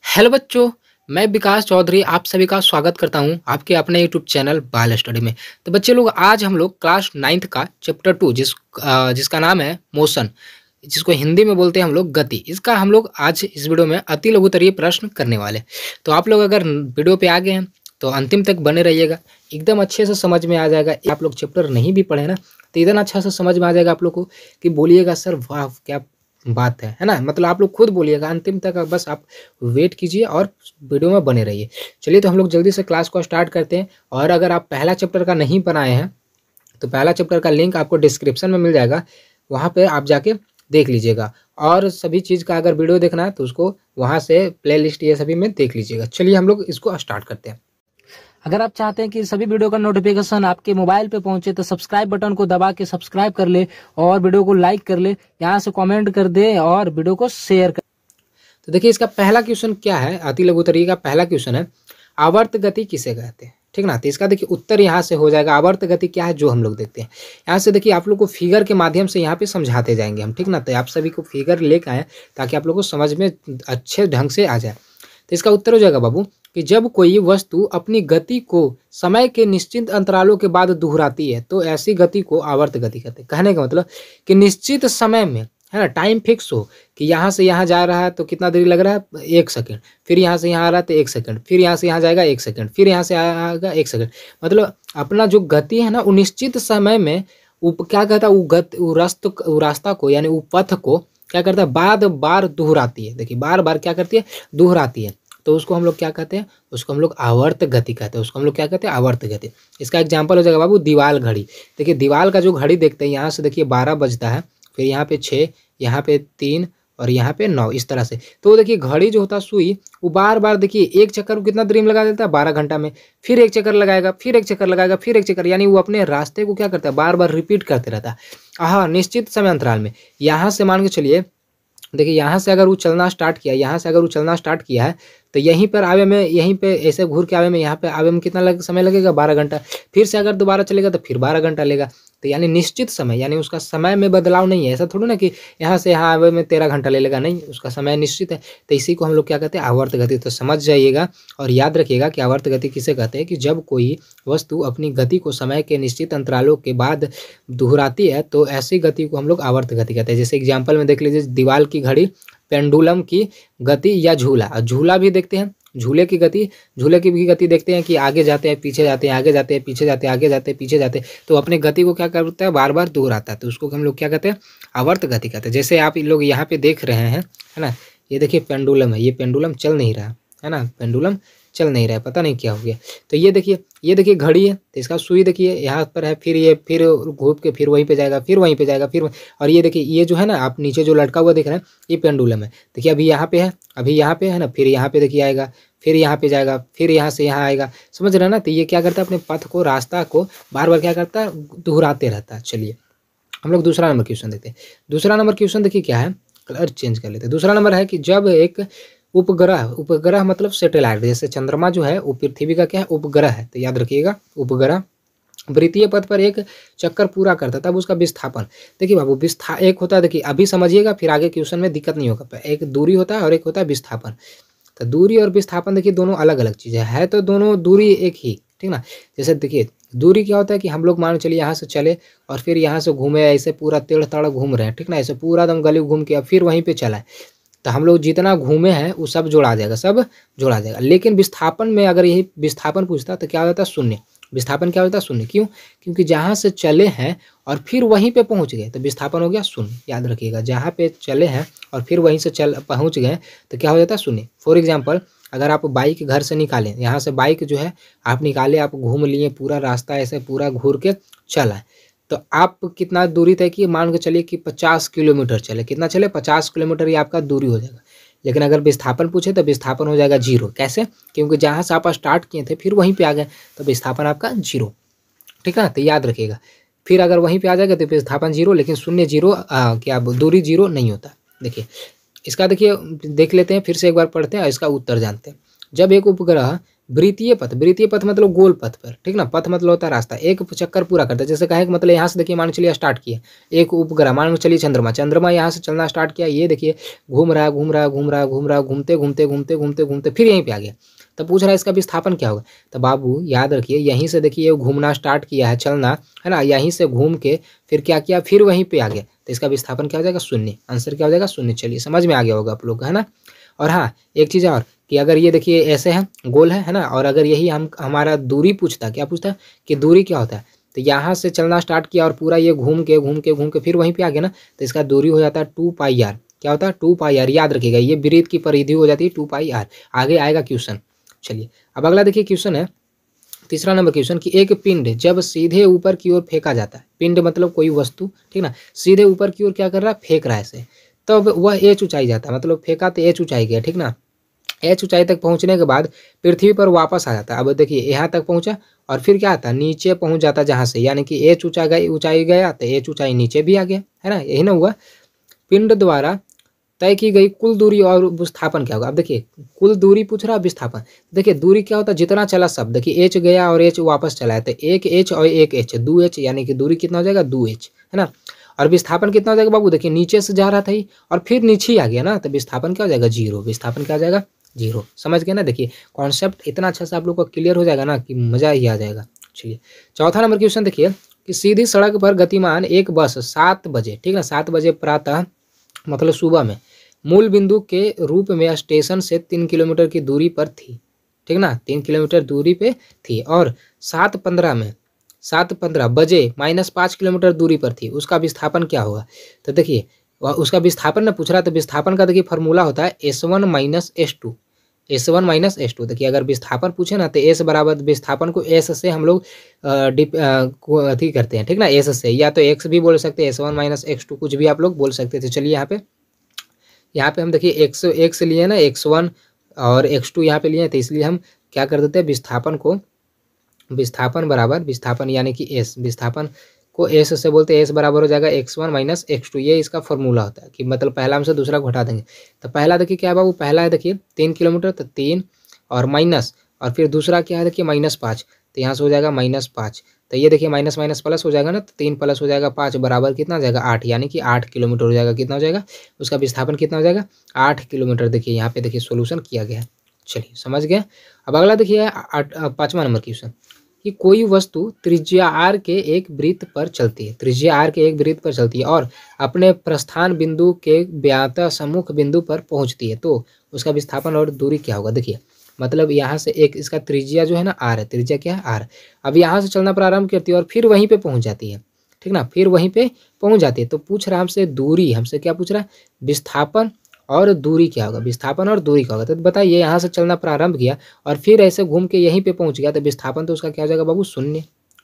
Hello बच्चों, मैं विकास चौधरी आप सभी का स्वागत करता हूं आपके अपने यूट्यूब चैनल बाल स्टडी में। तो बच्चे लोग आज हम लोग क्लास 9th का चैप्टर 2 जिसका नाम है मोशन, जिसको हिंदी में बोलते हैं हम लोग गति। इसका हम लोग आज इस वीडियो में अति लघुत्तरीय प्रश्न करने वाले। तो आप लोग अगर वीडियो पे आ गए हैं तो अंतिम तक बने रहिएगा, एकदम अच्छे से समझ में आ जाएगा। आप लोग चैप्टर नहीं भी पढ़े ना तो इतना अच्छा से समझ में आ जाएगा आप लोग को कि बोलिएगा सर वाह क्या बात है ना। मतलब आप लोग खुद बोलिएगा अंतिम तक, बस आप वेट कीजिए और वीडियो में बने रहिए। चलिए तो हम लोग जल्दी से क्लास को स्टार्ट करते हैं। और अगर आप पहला चैप्टर का नहीं बनाए हैं तो पहला चैप्टर का लिंक आपको डिस्क्रिप्शन में मिल जाएगा, वहाँ पे आप जाके देख लीजिएगा। और सभी चीज़ का अगर वीडियो देखना है तो उसको वहाँ से प्ले लिस्ट ये सभी में देख लीजिएगा। चलिए हम लोग इसको स्टार्ट करते हैं। अगर आप चाहते हैं कि सभी वीडियो का नोटिफिकेशन आपके मोबाइल पे पहुंचे तो सब्सक्राइब बटन को दबा के सब्सक्राइब कर ले और वीडियो को लाइक कर ले, यहाँ से कमेंट कर दे और वीडियो को शेयर कर। तो देखिए इसका पहला क्वेश्चन क्या है, अति लघुत्तरीय का पहला क्वेश्चन है, आवर्त गति किसे कहते हैं। ठीक ना। तो इसका देखिए उत्तर यहाँ से हो जाएगा। आवर्त गति क्या है जो हम लोग देखते हैं यहाँ से। देखिए आप लोग को फिगर के माध्यम से यहाँ पे समझाते जाएंगे हम। ठीक ना। तो आप सभी को फिगर लेकर आए ताकि आप लोग को समझ में अच्छे ढंग से आ जाए। तो इसका उत्तर हो जाएगा बाबू कि जब कोई वस्तु अपनी गति को समय के निश्चित अंतरालों के बाद दोहराती है तो ऐसी गति को आवर्त गति कहते हैं। कहने का मतलब कि निश्चित समय में है ना, टाइम फिक्स हो कि यहाँ से यहाँ जा रहा है तो कितना देरी लग रहा है 1 सेकंड, फिर यहाँ से यहाँ आ रहा है तो 1 सेकंड, फिर यहाँ से यहाँ जाएगा 1 सेकंड, फिर यहाँ से आएगा 1 सेकंड। मतलब अपना जो गति है ना वो निश्चित समय में क्या कहता है, वो रास्ता को यानी वो पथ को क्या करता है, बार बार दोहराती है। देखिए बार बार क्या करती है, दोहराती है। तो उसको हम लोग क्या कहते हैं, उसको हम लोग आवर्त गति कहते हैं। उसको हम लोग क्या कहते हैं, आवर्त गति। इसका एग्जाम्पल हो जाएगा बाबू दीवाल घड़ी। देखिए दीवाल का जो घड़ी देखते हैं यहाँ से देखिए 12 बजता है, फिर यहाँ पे 6, यहाँ पे 3 और यहाँ पे 9, इस तरह से। तो देखिए घड़ी जो होता है सुई वो बार बार देखिए एक चक्कर को कितना देरी में लगा देता है, 12 घंटा में। फिर एक चक्कर लगाएगा, फिर एक चक्कर लगाएगा, फिर एक चक्कर, यानी वो अपने रास्ते को क्या करता है, बार बार रिपीट करते रहता है। हाँ, निश्चित समय अंतराल में। यहाँ से मान के चलिए देखिए यहाँ से अगर वो चलना स्टार्ट किया, यहाँ से अगर वो चलना स्टार्ट किया है तो यहीं पर आवे में, यहीं पे ऐसे घूर के आवे में, यहाँ पे आवे में कितना समय लगेगा, 12 घंटा। फिर से अगर दोबारा चलेगा तो फिर 12 घंटा लेगा। तो यानी निश्चित समय, यानी उसका समय में बदलाव नहीं है। ऐसा थोड़ा ना कि यहाँ से यहाँ आवे में 13 घंटा ले लेगा, नहीं, उसका समय निश्चित है। तो इसी को हम लोग क्या कहते हैं, आवर्त गति। तो समझ जाइएगा और याद रखिएगा कि आवर्त गति किसे कहते हैं, कि जब कोई वस्तु अपनी गति को समय के निश्चित अंतरालों के बाद दोहराती है तो ऐसी गति को हम लोग आवर्त गति कहते हैं। जैसे एग्जाम्पल में देख लीजिए, दीवाल की घड़ी, पेंडुलम की गति या झूला। झूला भी देखते हैं, झूले की गति, झूले की भी गति देखते हैं कि आगे जाते हैं पीछे जाते हैं, आगे जाते हैं पीछे जाते हैं, आगे जाते हैं पीछे जाते हैं। तो अपने गति को क्या करता है, बार बार दोहराता है। तो उसको हम लोग क्या कहते हैं, आवर्त गति कहते हैं। जैसे आप लोग यहाँ पे देख रहे हैं है ना, ये देखिए पेंडुलम है, ये पेंडुलम चल नहीं रहा है ना, पेंडुलम चल नहीं रहा है, पता नहीं क्या हो गया। तो ये देखिए घड़ी है, तो इसका सुई देखिए यहाँ पर है, फिर ये फिर घूम के फिर वहीं पे जाएगा, फिर वहीं पे जाएगा, फिर। और ये देखिए ये जो है ना, आप नीचे जो लटका हुआ देख रहे हैं ये पेंडुलम है। देखिए अभी यहाँ पे है, अभी यहाँ पे है ना, फिर यहाँ पे देखिए आएगा, फिर यहाँ पे जाएगा, फिर यहाँ से यहाँ आएगा। समझ रहे हैं ना। तो ये क्या करता है, अपने पथ को, रास्ता को बार बार क्या करता है, दोहराते रहता है। चलिए हम लोग दूसरा नंबर क्वेश्चन देखते हैं। दूसरा नंबर क्वेश्चन देखिए क्या है, कलर चेंज कर लेते हैं। दूसरा नंबर है कि जब एक उपग्रह मतलब सैटेलाइट, जैसे चंद्रमा जो है वो पृथ्वी का क्या है, उपग्रह है। तो याद रखिएगा, उपग्रह वृत्तीय पथ पर एक चक्कर पूरा करता है तब उसका विस्थापन। देखिए बाबू एक होता है, देखिए अभी समझिएगा फिर आगे क्वेश्चन में दिक्कत नहीं होगा। एक दूरी होता है और एक होता है विस्थापन। तो दूरी और विस्थापन देखिए दोनों अलग अलग चीज़ें है, तो दोनों दूरी एक ही, ठीक ना। जैसे देखिए दूरी क्या होता है कि हम लोग मान चलिए यहाँ से चले और फिर यहाँ से घूमे, ऐसे पूरा टेढ़ ताड़ घूम रहे हैं, ठीक ना, ऐसे पूरा एकदम गली घूम के फिर वहीं पे चला है। तो हम लोग जितना घूमे हैं वो सब जोड़ा जाएगा, सब जोड़ा जाएगा। लेकिन विस्थापन में अगर यही विस्थापन पूछता तो क्या होता है, शून्य। विस्थापन क्या होता है, शून्य। क्यों, क्योंकि जहाँ से चले हैं और फिर वहीं पे पहुँच गए तो विस्थापन हो गया शून्य। याद रखिएगा, जहाँ पे चले हैं और फिर वहीं से पहुँच गए तो क्या हो जाता है, शून्य। फॉर एग्जाम्पल अगर आप बाइक घर से निकालें, यहाँ से बाइक जो है आप निकाले, आप घूम लिए पूरा रास्ता, ऐसे पूरा घूर के चला, तो आप कितना दूरी तय किए, मान के चलिए कि 50 किलोमीटर चले। कितना चले, 50 किलोमीटर, ये आपका दूरी हो जाएगा। लेकिन अगर विस्थापन पूछे तो विस्थापन हो जाएगा 0। कैसे, क्योंकि जहाँ से आप स्टार्ट किए थे फिर वहीं पे आ गए तो विस्थापन आपका 0, ठीक है। तो याद रखिएगा, फिर अगर वहीं पे आ जाएगा तो विस्थापन 0, लेकिन शून्य 0 क्या दूरी 0 नहीं होता। देखिए इसका देखिए देख लेते हैं, फिर से एक बार पढ़ते हैं और इसका उत्तर जानते हैं। जब एक उपग्रह वृत्तीय पथ मतलब गोल पथ पर, ठीक ना, पथ मतलब होता है रास्ता, एक चक्कर पूरा करता है। जैसे कहे कि मतलब यहाँ से देखिए मान के चलिए स्टार्ट किया एक उपग्रह, मान के चलिए चंद्रमा यहाँ से चलना स्टार्ट किया, ये देखिए घूम रहा है घूम रहा है घूम रहा है घूम रहा है, घूमते घूमते घूमते घूमते घूमते फिर यहीं पे आ गया। तब पूछ रहा है इसका विस्थापन क्या होगा। तो बाबू याद रखिए यहीं से देखिए घूमना स्टार्ट किया है, चलना है ना, यहीं से घूम के फिर क्या किया, फिर वहीं पे आ गया, तो इसका विस्थापन क्या हो जाएगा, शून्य। आंसर क्या हो जाएगा, शून्य। चलिए समझ में आ गया होगा आप लोग, है ना। और हाँ एक चीज़ और कि अगर ये देखिए ऐसे है गोल है ना, और अगर यही हम हमारा दूरी पूछता, क्या पूछता कि दूरी क्या होता है, तो यहाँ से चलना स्टार्ट किया और पूरा ये घूम के घूम के घूम के फिर वहीं पे आ गया ना, तो इसका दूरी हो जाता है 2πr। क्या होता है 2πr, याद रखिएगा ये वृत्त की परिधि हो जाती है 2πr। आगे आएगा क्वेश्चन। चलिए अब अगला देखिए क्वेश्चन है तीसरा नंबर क्वेश्चन कि एक पिंड जब सीधे ऊपर की ओर फेंका जाता है, पिंड मतलब कोई वस्तु, ठीक ना, सीधे ऊपर की ओर क्या कर रहा है, फेंक रहा है इसे, तब वह एच ऊंचाई जाता है, मतलब फेंका तो एच ऊंचाई गया, ठीक ना। एच ऊंचाई तक पहुंचने के बाद पृथ्वी पर वापस आ जाता है। अब देखिए यहाँ तक पहुंचा और फिर क्या आता है, नीचे पहुंच जाता है जहाँ से, यानी कि एच ऊंचाई गया तो एच ऊंचाई नीचे भी आ गया, है ना, यही ना हुआ। पिंड द्वारा तय की गई कुल दूरी और विस्थापन क्या होगा। अब देखिए कुल दूरी पूछ रहा है, विस्थापन देखिए दूरी क्या होता है, जितना चला सब, देखिए एच गया और एच वापस चला है, तो एक एच और एक एच 2h, यानी कि दूरी कितना हो जाएगा 2h, है ना। और विस्थापन कितना हो जाएगा बाबू, देखिए नीचे से जा रहा था ही और फिर नीचे ही आ गया ना, तो विस्थापन क्या हो जाएगा 0। विस्थापन क्या हो जाएगा 0। समझ गए ना। देखिए कॉन्सेप्ट इतना अच्छा से आप लोग को क्लियर हो जाएगा ना कि मजा ही आ जाएगा। चलिए चौथा नंबर क्वेश्चन देखिए कि सीधी सड़क पर गतिमान एक बस 7 बजे, ठीक है, 7 बजे प्रातः मतलब सुबह में मूल बिंदु के रूप में स्टेशन से 3 किलोमीटर की दूरी पर थी, ठीक ना, 3 किलोमीटर दूरी पे थी, और 7:15 बजे -5 किलोमीटर दूरी पर थी, उसका विस्थापन क्या होगा। तो देखिए उसका विस्थापन ने पूछ रहा, तो विस्थापन का देखिए फॉर्मूला होता है S1 - S2। S1 - S2 देखिए अगर विस्थापन पूछे ना तो S बराबर विस्थापन को S से हम लोग अथी करते हैं, ठीक ना, S से, या तो X भी बोल सकते हैं, S1 - X2 कुछ भी आप लोग बोल सकते थे। चलिए यहाँ पे हम देखिए एक्स लिए ना, X1 और X2 यहाँ पे लिए, तो इसलिए हम क्या कर देते हैं, विस्थापन बराबर विस्थापन यानी कि S, विस्थापन को S से बोलते हैं, S बराबर हो जाएगा X1 - X2। ये इसका फॉर्मूला होता है कि मतलब पहला हमसे दूसरा को हटा देंगे। तो पहला देखिए क्या है बाबू, पहला है देखिए 3 किलोमीटर, तो 3 और माइनस, और फिर दूसरा क्या है देखिए -5, तो यहाँ से हो जाएगा -5। तो ये देखिए माइनस माइनस प्लस हो जाएगा ना, तो 3 प्लस हो जाएगा 5 बराबर कितना हो जाएगा 8, यानी कि 8 किलोमीटर हो जाएगा। कितना हो जाएगा, उसका विस्थापन कितना हो जाएगा 8 किलोमीटर। देखिए यहाँ पे देखिए सोल्यूशन किया गया है। चलिए समझ गए। अब अगला देखिए 5वां नंबर क्वेश्चन कि कोई वस्तु त्रिज्या आर के एक वृत्त पर चलती है, त्रिज्या आर के एक वृत्त पर चलती है और अपने प्रस्थान बिंदु के व्यातः सम्मुख बिंदु पर पहुंचती है, तो उसका विस्थापन और दूरी क्या होगा। देखिए मतलब यहाँ से एक इसका त्रिज्या जो है ना आर है, त्रिज्या क्या है आर। अब यहाँ से चलना प्रारंभ करती है और फिर वहीं पे पहुंच जाती है, ठीक ना, फिर वहीं पे पहुंच जाती है। तो पूछ रहा है हमसे दूरी, हमसे क्या पूछ रहा है, विस्थापन और दूरी क्या होगा, विस्थापन और दूरी क्या होगा। तो बताइए यहाँ से चलना प्रारंभ किया और फिर ऐसे घूम के यहीं पे पहुंच गया, तो विस्थापन तो उसका क्या हो जाएगा बाबू 0,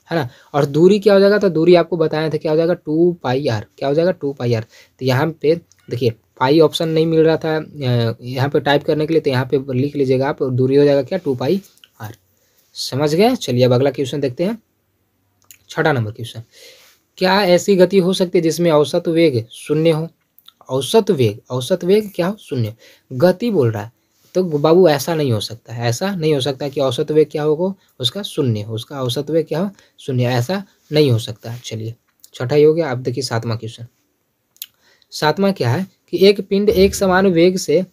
है ना। और दूरी क्या हो जाएगा, तो दूरी आपको बताए थे क्या हो जाएगा 2πr, क्या हो जाएगा 2πr। तो यहाँ पे देखिए पाई ऑप्शन नहीं मिल रहा था यहाँ पे टाइप करने के लिए, तो यहाँ पे लिख लीजिएगा आप, दूरी हो जाएगा क्या 2πr। समझ गए। चलिए अब अगला क्वेश्चन देखते हैं, 6वां नंबर क्वेश्चन, क्या ऐसी गति हो सकती है जिसमें औसत वेग 0 हो। औसत वेग क्या हो 0, गति बोल रहा है, तो बाबू ऐसा नहीं हो सकता है, ऐसा नहीं हो सकता कि औसत वेग क्या होगा उसका 0 हो, उसका औसत वेग क्या हो 0, ऐसा नहीं हो सकता है। चलिए छठा ही हो गया। अब देखिए 7वां क्वेश्चन, 7वां क्या है कि एक पिंड एक समान वेग से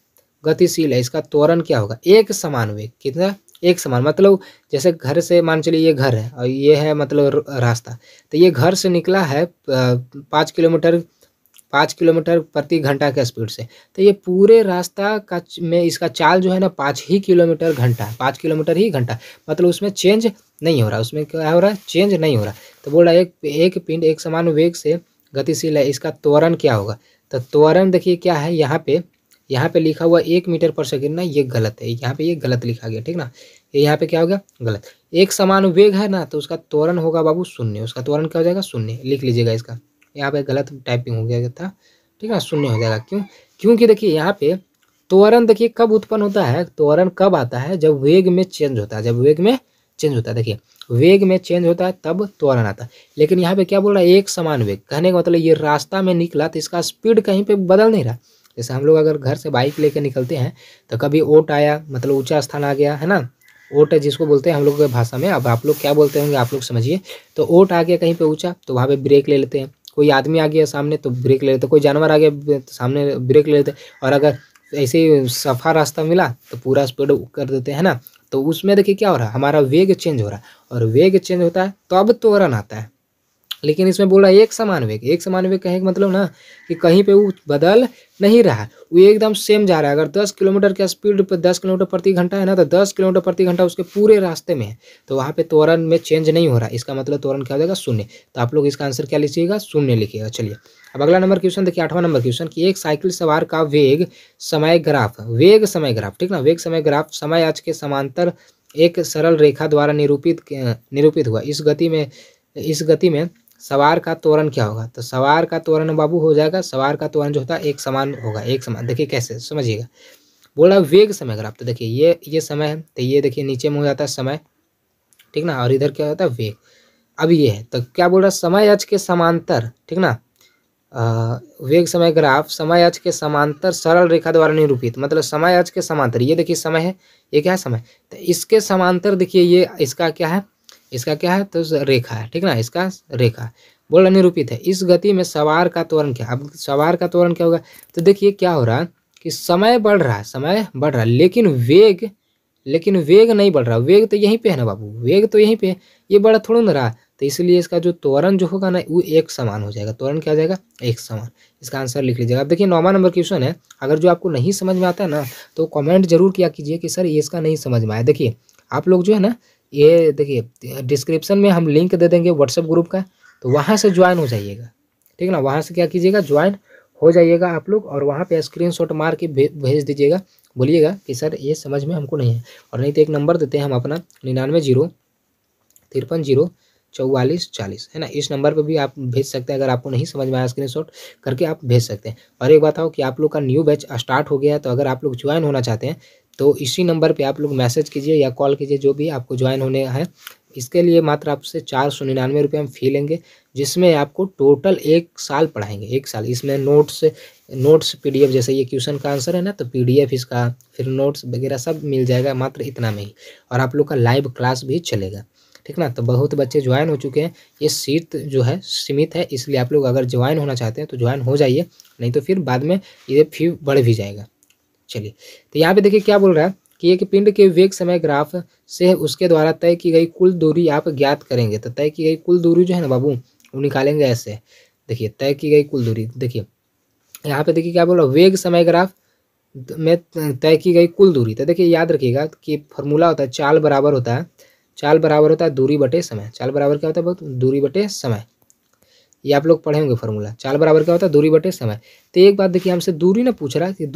गतिशील है, इसका त्वरण क्या होगा। एक समान वेग कितना, एक समान मतलब जैसे घर से मान चलिए ये घर है और ये है मतलब रास्ता, तो ये घर से निकला है 5 किलोमीटर प्रति घंटा के स्पीड से, तो ये पूरे रास्ता का में इसका चाल जो है ना 5 ही किलोमीटर घंटा, 5 किलोमीटर ही घंटा, मतलब उसमें चेंज नहीं हो रहा, उसमें क्या हो रहा है, चेंज नहीं हो रहा। तो बोल रहा है एक पिंड एक समान वेग से गतिशील है, इसका त्वरण क्या होगा। तो त्वरण देखिए क्या है, यहाँ पे लिखा हुआ 1 मीटर पर सेकेंड ना, ये गलत है, यहाँ पे ये गलत लिखा गया, ठीक ना, ये यहाँ पे क्या होगा गलत। एक समान वेग है ना, तो उसका त्वरण होगा बाबू 0, उसका त्वरण क्या हो जाएगा 0, लिख लीजिएगा इसका, यहाँ पे गलत टाइपिंग हो गया था, ठीक है, 0 हो जाएगा। क्यों, क्योंकि देखिए यहाँ पे त्वरण देखिए कब उत्पन्न होता है, त्वरण कब आता है, जब वेग में चेंज होता है, जब वेग में चेंज होता है, देखिए वेग में चेंज होता है तब त्वरण आता है। लेकिन यहाँ पे क्या बोल रहा है, एक समान वेग, कहने का मतलब ये रास्ता में निकला तो इसका स्पीड कहीं पे बदल नहीं रहा, जैसे हम लोग अगर घर से बाइक लेके निकलते हैं तो कभी ओट आया, मतलब ऊंचा स्थान आ गया, है ना, ओट जिसको बोलते हैं हम लोग की भाषा में, अब आप लोग क्या बोलते होंगे आप लोग समझिए। तो ओट आ गया कहीं पे ऊंचा तो वहाँ पे ब्रेक ले लेते हैं। कोई आदमी आ गया सामने तो ब्रेक ले लेते हैं, कोई जानवर आ गया सामने ब्रेक ले लेते हैं। और अगर ऐसे ही सफा रास्ता मिला तो पूरा स्पीड कर देते हैं ना। तो उसमें देखिए क्या हो रहा है, हमारा वेग चेंज हो रहा है, और वेग चेंज होता है तो अब त्वरण आता है। लेकिन इसमें बोल रहा है एक समान वेग। एक समान वेग कहने का मतलब ना कि कहीं पे वो बदल नहीं रहा है, वो एकदम सेम जा रहा है। अगर 10 किलोमीटर के स्पीड पर 10 किलोमीटर प्रति घंटा है ना, तो 10 किलोमीटर प्रति घंटा उसके पूरे रास्ते में है, तो वहाँ पे त्वरण में चेंज नहीं हो रहा है। इसका मतलब त्वरण क्या हो जाएगा, शून्य। तो आप लोग इसका आंसर क्या लिखिएगा, शून्य लिखिएगा। चलिए अब अगला नंबर क्वेश्चन देखिए, 8वां नंबर क्वेश्चन कि एक साइकिल सवार का वेग समय ग्राफ, वेग समय ग्राफ, ठीक ना, वेग समय ग्राफ समय अक्ष के समांतर एक सरल रेखा द्वारा निरूपित हुआ। इस गति में सवार का त्वरण क्या होगा। तो सवार का त्वरण बाबू हो जाएगा, सवार का त्वरण जो होता है एक समान होगा, एक समान। देखिए कैसे समझिएगा, बोला वेग समय ग्राफ। तो देखिए ये समय है, तो ये देखिए नीचे में हो जाता है समय, ठीक ना, और इधर क्या होता है वेग। अब ये है तो क्या बोल रहा है, समय अक्ष के समांतर, ठीक ना, वेग समय ग्राफ समय अक्ष के समांतर सरल रेखा द्वारा निरूपित, मतलब समय अक्ष के समांतर, ये देखिए समय है, ये क्या है समय, तो इसके समांतर देखिए ये इसका क्या है, इसका क्या है, तो रेखा है, ठीक ना, इसका रेखा बोल रहा निरूपित है। इस गति में सवार का त्वरण क्या, अब सवार का त्वरण क्या होगा। तो देखिए क्या हो रहा है कि समय बढ़ रहा है, समय बढ़ रहा है, लेकिन वेग नहीं बढ़ रहा। वेग तो यहीं पे है ना बाबू, वेग तो यहीं पे है, ये बढ़ा थोड़ा ना रहा। तो इसलिए इसका जो त्वरण जो होगा ना वो एक समान हो जाएगा, त्वरण क्या हो जाएगा, एक समान। इसका आंसर लिख लीजिएगा। अब देखिए 9वां नंबर क्वेश्चन है, अगर जो आपको नहीं समझ में आता है ना तो कमेंट जरूर किया कीजिए कि सर ये इसका नहीं समझ में आया। देखिए आप लोग जो है ना, ये देखिए डिस्क्रिप्शन में हम लिंक दे देंगे व्हाट्सएप ग्रुप का, तो वहाँ से ज्वाइन हो जाइएगा, ठीक है ना, वहाँ से क्या कीजिएगा, ज्वाइन हो जाइएगा आप लोग, और वहाँ पे स्क्रीनशॉट मार के भेज दीजिएगा, बोलिएगा कि सर ये समझ में हमको नहीं है। और नहीं तो एक नंबर देते हैं हम अपना 99 0 53 0 44 40, है ना, इस नंबर पे भी आप भेज सकते हैं। अगर आपको नहीं समझ में आया स्क्रीनशॉट करके आप भेज सकते हैं। और एक बात हो कि आप लोग का न्यू बैच स्टार्ट हो गया है, तो अगर आप लोग ज्वाइन होना चाहते हैं तो इसी नंबर पे आप लोग मैसेज कीजिए या कॉल कीजिए, जो भी आपको ज्वाइन होने हैं। इसके लिए मात्र आपसे 499 रुपये हम फी लेंगे, जिसमें आपको टोटल 1 साल पढ़ाएंगे, 1 साल। इसमें नोट्स PDF, जैसे ये क्वेश्चन का आंसर है ना, तो PDF इसका, फिर नोट्स वगैरह सब मिल जाएगा मात्र इतना में ही। और आप लोग का लाइव क्लास भी चलेगा, ठीक ना। तो बहुत बच्चे ज्वाइन हो चुके हैं, ये सीट जो है सीमित है, इसलिए आप लोग अगर ज्वाइन होना चाहते हैं तो ज्वाइन हो जाइए, नहीं तो फिर बाद में ये फी बढ़ भी जाएगा। चलिए तो यहाँ पे देखिए क्या बोल रहा है कि एक पिंड के वेग समय ग्राफ से उसके द्वारा तय की गई कुल दूरी आप ज्ञात करेंगे। तो तय की गई कुल दूरी जो है ना बाबू, वो निकालेंगे ऐसे। देखिए तय की गई कुल दूरी, देखिए यहाँ पे देखिए क्या बोल रहा है, वेग समय ग्राफ में तय की गई कुल दूरी। तो देखिए याद रखिएगा कि फॉर्मूला होता है चाल बराबर होता है दूरी बटे समय। चाल बराबर क्या होता है बहुत, दूरी बटे समय। ये आप लोग पढ़े होंगे फॉर्मूला, चाल बराबर क्या होता है, दूरी बटे समय। तो एक बात देखिए, हमसे दूरी ना पूछ रहा है कि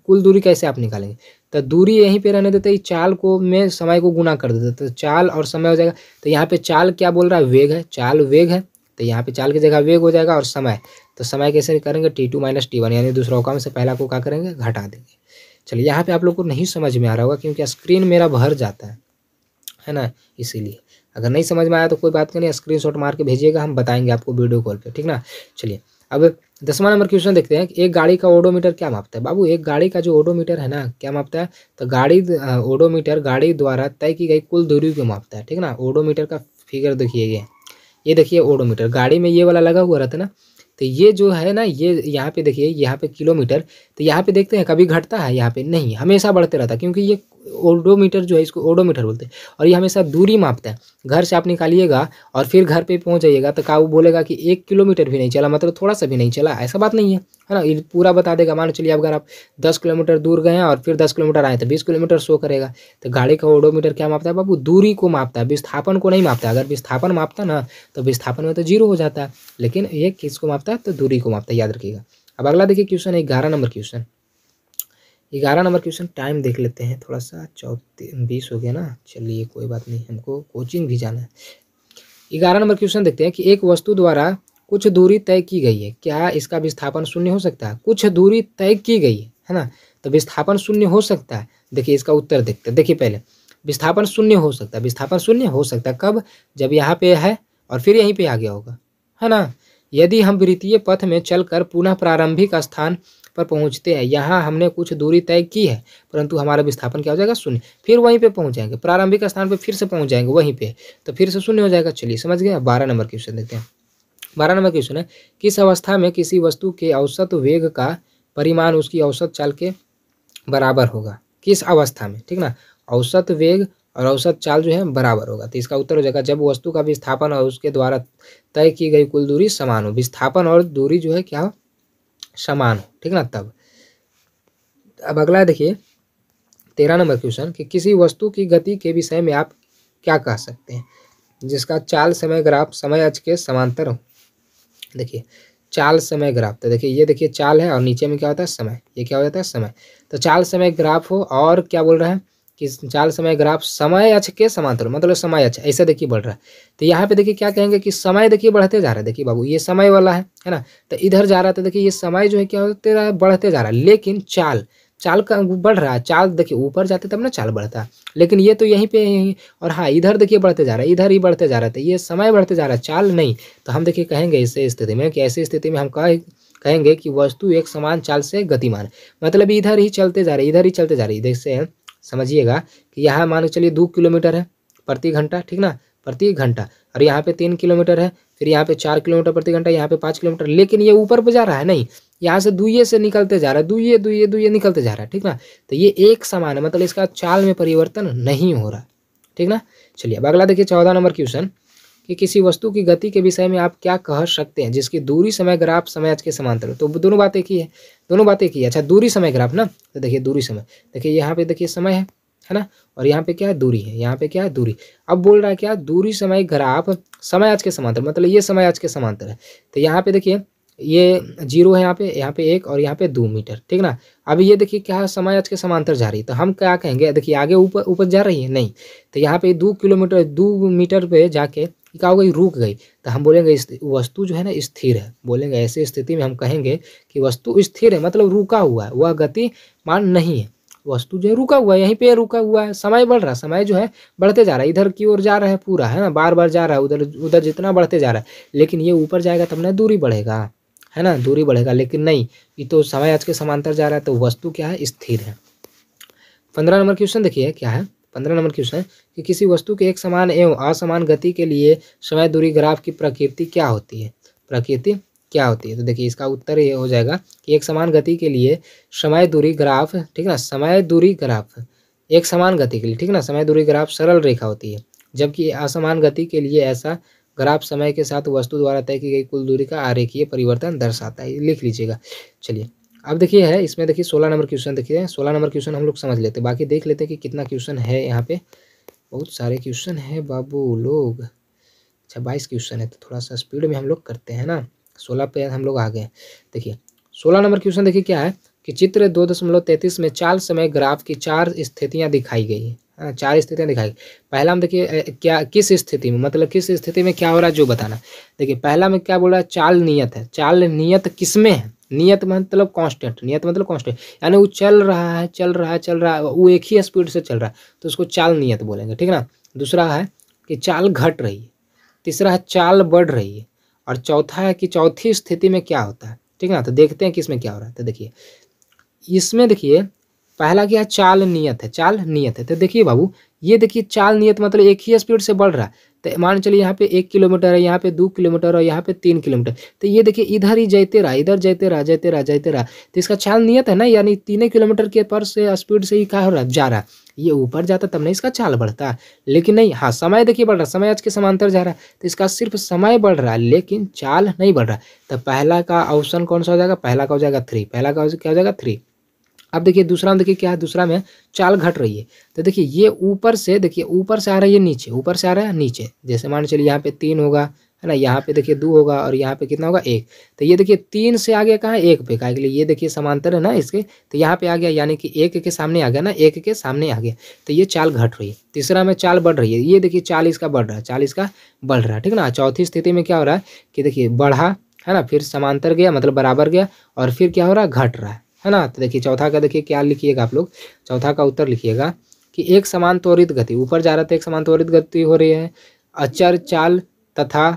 कुल दूरी कैसे आप निकालेंगे। तो दूरी यहीं पे रहने देते, चाल को में समय को गुना कर देते, तो चाल और समय हो जाएगा। तो यहाँ पे चाल क्या बोल रहा है, वेग है, चाल वेग है, तो यहाँ पे चाल की जगह वेग हो जाएगा। और समय, तो समय कैसे करेंगे, T2 - T1, यानी दूसरा काम से पहला को क्या करेंगे, घटा देंगे। चलिए यहाँ पे आप लोग को नहीं समझ में आ रहा होगा क्योंकि स्क्रीन मेरा भर जाता है ना, इसीलिए। अगर नहीं समझ में आया तो कोई बात नहीं, स्क्रीनशॉट मार के भेजिएगा, हम बताएंगे आपको वीडियो कॉल पे, ठीक ना। चलिए अब 10वां नंबर क्वेश्चन देखते हैं कि एक गाड़ी का ओडोमीटर क्या मापता है। बाबू एक गाड़ी का जो ओडोमीटर है ना क्या मापता है, तो ओडोमीटर गाड़ी द्वारा तय की गई कुल दूरी को मापता है, ठीक ना। ओडोमीटर का फिगर देखिए, ये देखिए ओडोमीटर गाड़ी में ये वाला लगा हुआ रहता है ना, तो ये जो है ना, ये यहाँ पे देखिए, यहाँ पे किलोमीटर, तो यहाँ पे देखते हैं कभी घटता है, यहाँ पे नहीं, हमेशा बढ़ते रहता है, क्योंकि ये ओडोमीटर जो है इसको ओडोमीटर बोलते हैं। और ये हमेशा दूरी मापता है। घर से आप निकालिएगा और फिर घर पे पहुँच जाइएगा तो क्या वो बोलेगा कि 1 किलोमीटर भी नहीं चला, मतलब थोड़ा सा भी नहीं चला, ऐसा बात नहीं है ना। ये पूरा बता देगा। मान चलिए अगर आप 10 किलोमीटर दूर गए हैं और फिर 10 किलोमीटर आए तो 20 किलोमीटर शो करेगा। तो गाड़ी का ओडोमीटर क्या मापता है बाबू, दूरी को मापता है, विस्थापन को नहीं मापता। अगर विस्थापन मापता ना तो विस्थापन में तो 0 हो जाता है, लेकिन ये किसको मापता है, तो दूरी को मापता है, याद रखिएगा। अब अगला देखिए क्वेश्चन है 11 number question. 11 number question, time देख लेते हैं थोड़ा सा, 20 हो गया ना, चलिए कोई बात नहीं, हमको कोचिंग भी जाना है। 11 नंबर क्वेश्चन देखते हैं कि एक वस्तु द्वारा कुछ दूरी तय की गई है, क्या इसका विस्थापन 0 हो सकता है। कुछ दूरी तय की गई है ना, तो विस्थापन 0 हो सकता है। देखिए इसका उत्तर देखते हैं। देखिए पहले विस्थापन 0 हो सकता है, विस्थापन 0 हो सकता है कब, जब यहाँ पे है और फिर यहीं पे आ गया होगा, है ना। यदि हम वृत्तीय पथ में चलकर पुनः प्रारंभिक स्थान पर पहुँचते हैं, यहाँ हमने कुछ दूरी तय की है परंतु हमारा विस्थापन क्या हो जाएगा, शून्य। फिर वहीं पे पहुँच जाएंगे, प्रारंभिक स्थान पे फिर से पहुँच जाएंगे वहीं पे, तो फिर से शून्य हो जाएगा। चलिए समझ गए। 12 नंबर क्वेश्चन देखते हैं। 12 नंबर क्वेश्चन है, किस अवस्था में किसी वस्तु के औसत वेग का परिमाण उसकी औसत चाल के बराबर होगा। किस अवस्था में, ठीक ना, औसत वेग और औसत चाल जो है बराबर होगा। तो इसका उत्तर हो जाएगा जब वस्तु का विस्थापन और उसके द्वारा तय की गई कुल दूरी समान हो। विस्थापन और दूरी जो है क्या हो, समान हो, ठीक ना, तब। अब अगला देखिए 13 नंबर क्वेश्चन कि किसी वस्तु की गति के विषय में आप क्या कह सकते हैं जिसका चाल समय ग्राफ समय अक्ष के समांतर हो। देखिए चाल समय ग्राफ, तो देखिए ये देखिए चाल है और नीचे में क्या होता है, समय, ये क्या हो जाता है, समय। तो चाल समय ग्राफ हो और क्या बोल रहा है कि चाल समय ग्राफ समय अक्ष के समांतर, मतलब समय अक्ष ऐसा देखिए बढ़ रहा है। तो यहाँ पे देखिए क्या कहेंगे कि समय देखिए बढ़ते जा रहा है। देखिए बाबू ये समय वाला है ना, तो इधर जा रहा था, देखिए ये समय जो है क्या होते रहा है, बढ़ते जा रहा है। लेकिन चाल का बढ़ रहा है, चाल देखिए ऊपर जाते तब ना चाल बढ़ता है, लेकिन ये तो यहीं पे यहीं, और हाँ इधर देखिए बढ़ते जा रहा है, इधर ही बढ़ते जा रहा था, ये समय बढ़ते जा रहा है, चाल नहीं। तो हम देखिए कहेंगे इस स्थिति में कि ऐसी स्थिति में हम कहेंगे कि वस्तु एक समान चाल से गतिमान है, मतलब इधर ही चलते जा रही है, इधर ही चलते जा रही है। जैसे समझिएगा कि यहाँ मान के चलिए 2 किलोमीटर है प्रति घंटा, ठीक ना, प्रति घंटा, और यहाँ पे 3 किलोमीटर है, फिर यहाँ पे 4 किलोमीटर प्रति घंटा, यहाँ पे 5 किलोमीटर, लेकिन ये ऊपर पे जा रहा है नहीं, यहाँ से दुइये से निकलते जा रहा है, दुइये दुइये दुइये निकलते जा रहा है, ठीक ना। तो ये एक समान है, मतलब इसका चाल में परिवर्तन नहीं हो रहा, ठीक ना। चलिए अब अगला देखिए 14 नंबर क्वेश्चन कि किसी वस्तु की गति के विषय में आप क्या कह सकते हैं जिसकी दूरी समय ग्राफ समय अक्ष के समांतर हो। तो दोनों बातें की है, दोनों बातें की है। अच्छा दूरी समय ग्राफ ना, तो देखिए दूरी समय, देखिए यहाँ पे देखिए समय है ना, और यहाँ पे क्या है, दूरी है, यहाँ पे क्या है, दूरी। अब बोल रहा है क्या, दूरी समय ग्राफ समय अक्ष के समांतर, मतलब ये समय अक्ष के समांतर है। तो यहाँ पे देखिए ये 0 है, यहाँ पे 1 और यहाँ पे 2 मीटर, ठीक ना। अब ये देखिए क्या है, समय अक्ष के समांतर जा रही है, तो हम क्या कहेंगे, देखिए आगे ऊपर ऊपर जा रही है नहीं, तो यहाँ पे 2 किलोमीटर 2 मीटर पे जाके क्या हो गई, रुक गई। तो हम बोलेंगे वस्तु जो है ना स्थिर है, बोलेंगे ऐसी स्थिति में हम कहेंगे कि वस्तु स्थिर है, मतलब रुका हुआ है, वह गतिमान नहीं है, वस्तु जो है रुका हुआ है, यहीं पे रुका हुआ है। समय बढ़ रहा है, समय जो है बढ़ते जा रहा है, इधर की ओर जा रहा है पूरा, है ना, बार बार जा रहा है, उधर उधर जितना बढ़ते जा रहा है, लेकिन ये ऊपर जाएगा तब ना दूरी बढ़ेगा, है ना, दूरी बढ़ेगा, लेकिन नहीं, ये तो समय अक्ष के समांतर जा रहा है, तो वस्तु क्या है, स्थिर है। 15 नंबर क्वेश्चन देखिए क्या है, 15 नंबर क्वेश्चन कि किसी वस्तु के एक समान एवं असमान गति के लिए समय दूरी ग्राफ की प्रकृति क्या होती है, प्रकृति क्या होती है। तो देखिए इसका उत्तर ये हो जाएगा कि एक समान गति के लिए समय दूरी ग्राफ, ठीक ना, समय दूरी ग्राफ एक समान गति के लिए, ठीक ना, समय दूरी ग्राफ सरल रेखा होती है, जबकि असमान गति के लिए ऐसा ग्राफ समय के साथ वस्तु द्वारा तय की गई कुल दूरी का आरेखीय परिवर्तन दर्शाता है, लिख लीजिएगा। चलिए अब देखिए है इसमें, देखिए 16 नंबर क्वेश्चन, देखिए 16 नंबर क्वेश्चन हम लोग समझ लेते हैं, बाकी देख लेते हैं कि कितना क्वेश्चन है। यहाँ पे बहुत सारे क्वेश्चन है बाबू लोग। अच्छा 22 क्वेश्चन है, तो थोड़ा सा स्पीड में हम लोग करते हैं ना, 16 पे हम लोग आ गए। देखिए 16 नंबर क्वेश्चन देखिए क्या है कि चित्र 2.33 में चाल समय ग्राफ की 4 स्थितियाँ दिखाई गई है। हाँ 4 स्थितियाँ दिखाई। पहला हम देखिए क्या, किस स्थिति में, मतलब किस स्थिति में क्या हो रहा है जो बताना। देखिए पहला में क्या बोल रहा है, चाल नियत है। चाल नियत किस में है, नियत मतलब कांस्टेंट, नियत मतलब कांस्टेंट, यानी वो चल रहा है चल रहा है चल रहा है, वो एक ही स्पीड से चल रहा है, तो उसको चाल नियत बोलेंगे, ठीक ना। दूसरा है कि चाल घट रही है, तीसरा है चाल बढ़ रही है, और चौथा है कि चौथी स्थिति में क्या होता है, ठीक ना। तो देखते हैं कि इसमें क्या हो रहा है। तो देखिए इसमें देखिए पहला क्या है, चाल नियत है, चाल नियत है। तो देखिए बाबू ये देखिए चाल नियत मतलब एक ही स्पीड से बढ़ रहा है। तो मान चलिए यहाँ पे 1 किलोमीटर है, यहाँ पे 2 किलोमीटर और यहाँ पे 3 किलोमीटर, तो ये देखिए इधर ही जाते रहा, इधर जाते रहा जाते रहा जाते रहा, तो इसका चाल नियत है ना, यानी 3 किलोमीटर के पर से स्पीड से ही क्या हो रहा है, जा रहा है। ये ऊपर जाता तब नहीं इसका चाल बढ़ता, लेकिन नहीं, हाँ समय देखिए बढ़ रहा है, समय आज के समांतर जा रहा है, तो इसका सिर्फ समय बढ़ रहा है लेकिन चाल नहीं बढ़ रहा। तो पहला का ऑप्शन कौन सा हो जाएगा, पहला का हो जाएगा 3, पहला का क्या हो जाएगा 3। अब देखिए दूसरा में देखिए क्या है, दूसरा में चाल घट रही है। तो देखिए ये ऊपर से, देखिए ऊपर से आ रहा है, ये नीचे, ऊपर से आ रहा है नीचे। जैसे मान चलिए यहाँ पे 3 होगा, है ना, यहाँ पे देखिए 2 होगा और यहाँ पे कितना होगा 1। तो ये देखिए 3 से आ गया कहाँ, 1 पे, कहा के लिए ये देखिए समांतर है ना इसके, तो यहाँ पे आ गया, यानी कि 1 के सामने आ गया ना, 1 के सामने आ गया, तो ये चाल घट रही है। तीसरा में चाल बढ़ रही है, ये देखिए 40 का बढ़ रहा है, 40 का बढ़ रहा है, ठीक ना। चौथी स्थिति में क्या हो रहा है कि देखिए बढ़ा, है ना, फिर समांतर गया मतलब बराबर गया, और फिर क्या हो रहा है, घट रहा है ना। तो देखिए चौथा का देखिए क्या लिखिएगा आप लोग, चौथा का उत्तर लिखिएगा कि एक समान त्वरित गति, ऊपर जा रहा था एक समान त्वरित गति हो रही है, अचर चाल तथा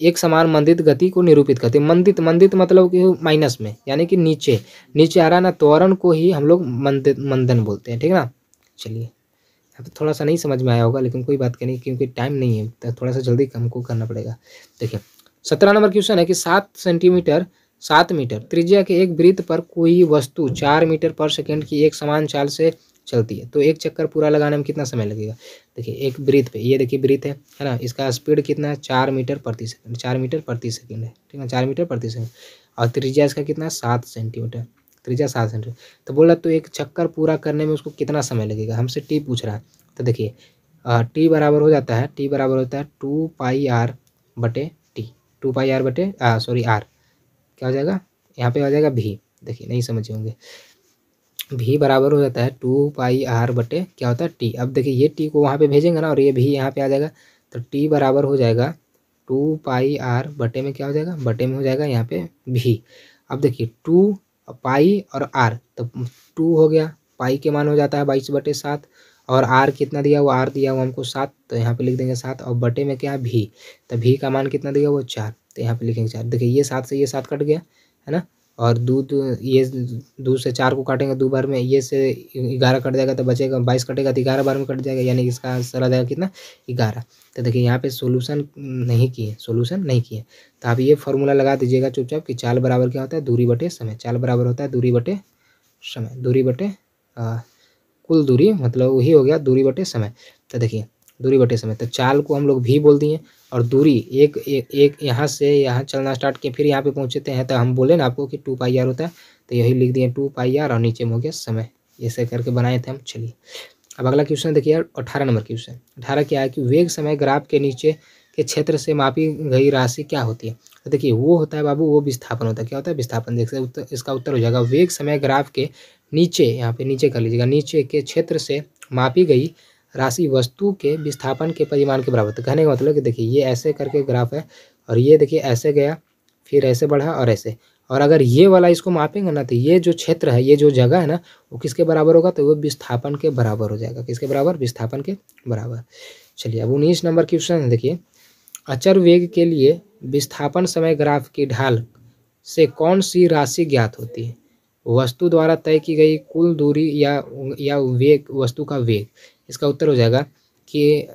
एक समान मंदित गति को निरूपित करती है। मंदित मंदित मतलब कि माइनस में, यानी कि नीचे नीचे आ रहा है ना, त्वरण को ही हम लोग मंदित मंदन बोलते हैं, ठीक है ना। चलिए, यहाँ पे थोड़ा सा नहीं समझ में आया होगा, लेकिन कोई बात नहीं, क्योंकि टाइम नहीं है तो थोड़ा सा जल्दी हमको करना पड़ेगा। देखिए 17 नंबर क्वेश्चन है कि 7 सेंटीमीटर 7 मीटर त्रिज्या के एक वृत्त पर कोई वस्तु 4 मीटर पर सेकंड की एक समान चाल से चलती है, तो एक चक्कर पूरा लगाने में कितना समय लगेगा। देखिए एक वृत्त पे, ये देखिए वृत्त है ना, इसका स्पीड कितना है 4 मीटर प्रति सेकंड, 4 मीटर प्रति सेकंड है, ठीक है, 4 मीटर प्रति सेकंड। और त्रिज्या इसका कितना है 7 सेंटीमीटर, त्रिज्या 7 सेंटीमीटर। तो बोला तो एक चक्कर पूरा करने में उसको कितना समय लगेगा, हमसे टी पूछ रहा है। तो देखिए टी बराबर हो जाता है, टी बराबर होता है 2πr बटे टी, 2πr बटे सॉरी आर, क्या हो जाएगा यहाँ पे आ जाएगा भी। देखिए नहीं समझे होंगे, भी बराबर हो जाता है 2πr बटे क्या होता है टी। अब देखिए ये टी को वहाँ पे भेजेंगे ना, और ये भी यहाँ पे आ जाएगा, तो टी बराबर हो जाएगा 2πr बटे में क्या हो जाएगा, बटे में हो जाएगा यहाँ पे भी। अब देखिए 2 पाई और आर, तो 2 हो गया, पाई के मान हो जाता है 22/7, और आर कितना दिया, वो आर दिया वो हमको 7, तो यहाँ पे लिख देंगे 7, और बटे में क्या है भी, तो भी का मान कितना दिया वो 4, तो यहाँ पे लिखेंगे 4। देखिए ये 7 से ये 7 कट गया है ना, और ये 2 से 4 को काटेंगे 2 बार में, ये से 11 कट जाएगा तो बचेगा 22, कटेगा तो 11 बार में कट जाएगा, यानी इसका आंसर आ जाएगा कितना 11। तो देखिए यहाँ पे सोल्यूशन नहीं किए, सोल्यूशन नहीं किए, तो आप ये फॉर्मूला लगा दीजिएगा चुपचाप कि चाल बराबर क्या होता है, दूरी बटे समय। चाल बराबर होता है दूरी बटे समय, दूरी बटे कुल दूरी, मतलब वही हो गया दूरी बटे समय। तो देखिए दूरी बटे समय, तो चाल को हम लोग भी बोल दिए, और दूरी एक यहाँ से यहाँ चलना स्टार्ट किए, फिर यहाँ पे पहुँचते हैं, तो हम बोले ना आपको कि 2πr होता है, तो यही लिख दिए 2πr, और नीचे में हो गया समय। ऐसे करके बनाए थे हम। चलिए अब अगला क्वेश्चन देखिए 18 नंबर क्वेश्चन। 18 क्या है कि वेग समय ग्राफ के नीचे के क्षेत्र से मापी गई राशि क्या होती है। तो देखिए वो होता है बाबू, वो विस्थापन होता है। क्या होता है, विस्थापन। देखिए इसका उत्तर हो जाएगा वेग समय ग्राफ के नीचे, यहाँ पे नीचे कर लीजिएगा, नीचे के क्षेत्र से मापी गई राशि वस्तु के विस्थापन के परिमाण के बराबर। तो कहने का मतलब कि देखिए ये ऐसे करके ग्राफ है, और ये देखिए ऐसे गया, फिर ऐसे बढ़ा और ऐसे, और अगर ये वाला इसको मापेंगे ना, तो ये जो क्षेत्र है, ये जो जगह है ना, वो किसके बराबर होगा, तो वो विस्थापन के बराबर हो जाएगा। किसके बराबर, विस्थापन के बराबर। चलिए अब 19 नंबर क्वेश्चन देखिए, अचर वेग के लिए विस्थापन समय ग्राफ की ढाल से कौन सी राशि ज्ञात होती है। वस्तु द्वारा तय की गई कुल दूरी या वेग, वस्तु का वेग। इसका उत्तर हो जाएगा कि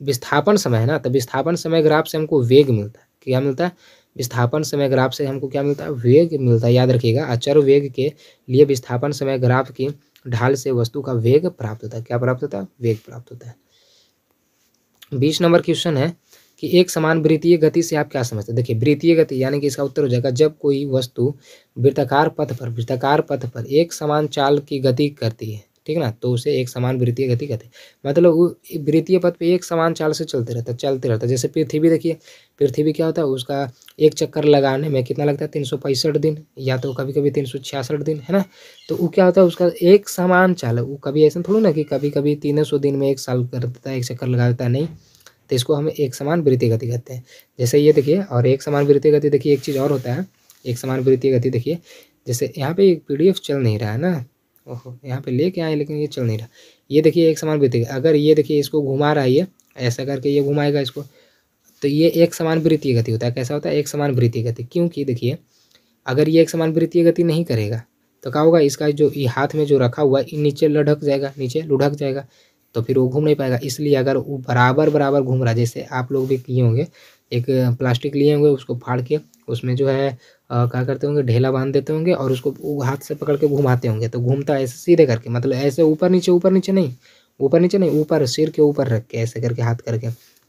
विस्थापन समय है ना, तो विस्थापन समय ग्राफ से हमको वेग मिलता है। क्या मिलता है, विस्थापन समय ग्राफ से हमको क्या मिलता है, वेग मिलता है। याद रखिएगा, अचर वेग के लिए विस्थापन समय ग्राफ की ढाल से वस्तु का वेग प्राप्त होता है। क्या प्राप्त होता है, वेग प्राप्त होता है। 20 नंबर क्वेश्चन है कि एक समान वृत्तीय गति से आप क्या समझते हैं। देखिए वृत्तीय गति यानी कि इसका उत्तर हो जाएगा जब कोई वस्तु वृत्ताकार पथ पर एक समान चाल की गति करती है, ठीक है ना, तो उसे एक समान वृत्तीय गति कहते हैं। मतलब वो वृत्तीय पथ पे एक समान चाल से चलते रहता है। जैसे पृथ्वी देखिए, पृथ्वी क्या होता है, उसका एक चक्कर लगाने में कितना लगता है, 365 दिन, या तो कभी कभी 366 दिन, है ना। तो वो क्या होता है, उसका एक समान चाल है। वो कभी ऐसा थोड़ा ना कि कभी कभी 300 दिन में एक साल कर देता है, एक चक्कर लगा देता है, नहीं। तो इसको हम एक समान वृत्तीय गति कहते हैं। जैसे ये देखिए, और एक समान वृत्तीय गति देखिए, एक चीज़ और होता है एक समान वृत्तीय गति। देखिए जैसे यहाँ पे एक PDF चल नहीं रहा है ना, ओहो यहाँ पे लेके आए लेकिन ये चल नहीं रहा। ये देखिए एक समान वृत्तीय, अगर ये देखिए इसको घुमा रहा है, ये ऐसा करके ये घुमाएगा इसको, तो ये एक समान वृत्तीय गति होता है। कैसा होता है, एक समान वृत्तीय गति। क्योंकि देखिए अगर ये एक समान वृत्तीय गति नहीं करेगा तो क्या होगा, इसका जो ये हाथ में जो रखा हुआ है नीचे लुढ़क जाएगा, नीचे लुढ़क जाएगा, तो फिर वो घूम नहीं पाएगा। इसलिए अगर वो बराबर बराबर घूम रहा है, जैसे आप लोग भी किए होंगे, एक प्लास्टिक लिए होंगे, उसको फाड़ के उसमें जो है क्या करते होंगे, ढेला बांध देते होंगे, और उसको वो हाथ से पकड़ के घुमाते होंगे, तो घूमता है ऐसे सीधे करके, मतलब ऐसे ऊपर नीचे नहीं, ऊपर सिर के ऊपर रख के ऐसे करके हाथ करके,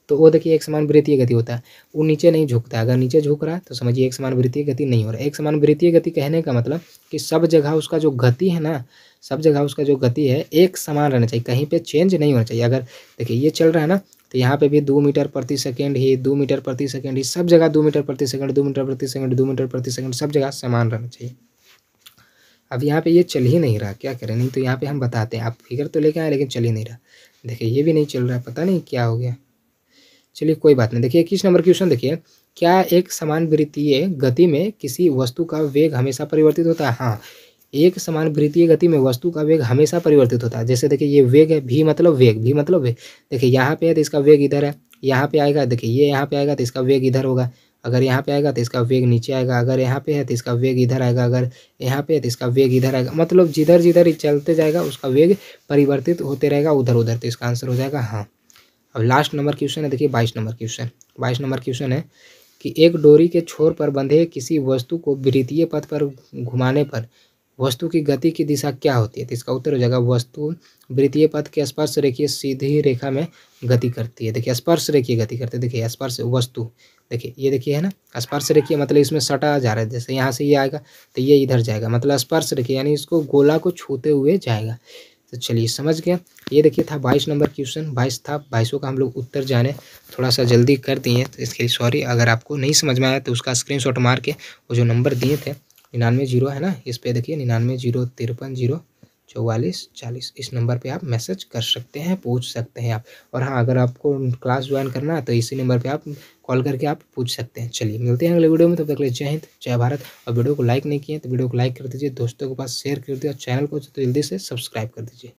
तो वो देखिए एक समान वृत्तीय गति होता है। वो नीचे नहीं झुकता है। अगर नीचे झुक रहा है तो समझिए एक समान वृत्तीय गति नहीं हो रहा है। एक समान वृत्तीय गति कहने का मतलब कि सब जगह उसका जो गति है ना, सब जगह उसका जो गति है एक समान रहना चाहिए, कहीं पे चेंज नहीं होना चाहिए। अगर देखिए ये चल रहा है ना, तो यहाँ पे भी 2 मीटर प्रति सेकेंड ही, 2 मीटर प्रति सेकेंड ही, सब जगह 2 मीटर प्रति सेकेंड, 2 मीटर प्रति सेकेंड, 2 मीटर प्रति सेकेंड, सब जगह समान रहना चाहिए। अब यहाँ पे ये चल ही नहीं रहा, क्या करें, नहीं तो यहाँ पे हम बताते हैं। आप फिगर तो लेके आए लेकिन चल ही नहीं रहा। देखिए ये भी नहीं चल रहा है, पता नहीं क्या हो गया। चलिए कोई बात नहीं। देखिए 21 नंबर क्वेश्चन देखिए, क्या एक समान वृत्तीय गति में किसी वस्तु का वेग हमेशा परिवर्तित होता है। हाँ, एक समान वृत्तीय गति में वस्तु का वेग हमेशा परिवर्तित होता है। जैसे देखिए ये वेग है, v मतलब वेग, v मतलब वेग। देखिए यहाँ पे है तो इसका वेग इधर है, यहाँ पे आएगा देखिए ये यहाँ पे आएगा तो इसका वेग इधर होगा, अगर यहाँ पे आएगा तो इसका वेग नीचे आएगा, अगर यहाँ पे है तो इसका वेग इधर आएगा, अगर यहाँ पे है तो इसका वेग इधर आएगा। मतलब जिधर जिधर ही चलते जाएगा उसका वेग परिवर्तित होते रहेगा उधर उधर। तो इसका आंसर हो जाएगा हाँ। अब लास्ट नंबर क्वेश्चन है, देखिए 22 नंबर क्वेश्चन। 22 नंबर क्वेश्चन है कि एक डोरी के छोर पर बंधे किसी वस्तु को वृत्तीय पथ पर घुमाने पर वस्तु की गति की दिशा क्या होती है? तो इसका उत्तर हो जाएगा वस्तु वृत्तीय पथ के स्पर्श रेखीय सीधी रेखा में गति करती है। देखिए स्पर्श रेखीय गति करती है। देखिए स्पर्श वस्तु, देखिए ये देखिए है ना, स्पर्श रेखीय मतलब इसमें सटा जा रहा है। जैसे यहाँ से ये आएगा तो ये इधर जाएगा, मतलब स्पर्श रेखीय यानी इसको गोला को छूते हुए जाएगा। तो चलिए समझ गया। ये देखिए था 22 नंबर क्वेश्चन, 22 था, 22 का हम लोग उत्तर जाने थोड़ा सा जल्दी कर दिए तो इसके लिए सॉरी। अगर आपको नहीं समझ में आया तो उसका स्क्रीनशॉट मार के वो जो नंबर दिए थे 99 है ना, इस पे देखिए 99 053 044 40 इस नंबर पे आप मैसेज कर सकते हैं, पूछ सकते हैं आप। और हाँ, अगर आपको क्लास ज्वाइन करना है तो इसी नंबर पे आप कॉल करके आप पूछ सकते हैं। चलिए मिलते हैं अगले वीडियो में, तब तक के लिए जय हिंद जय भारत। और वीडियो को लाइक नहीं किए तो वीडियो को लाइक कर दीजिए, दोस्तों के पास शेयर कर दीजिए और चैनल को जल्दी से सब्सक्राइब कर दीजिए।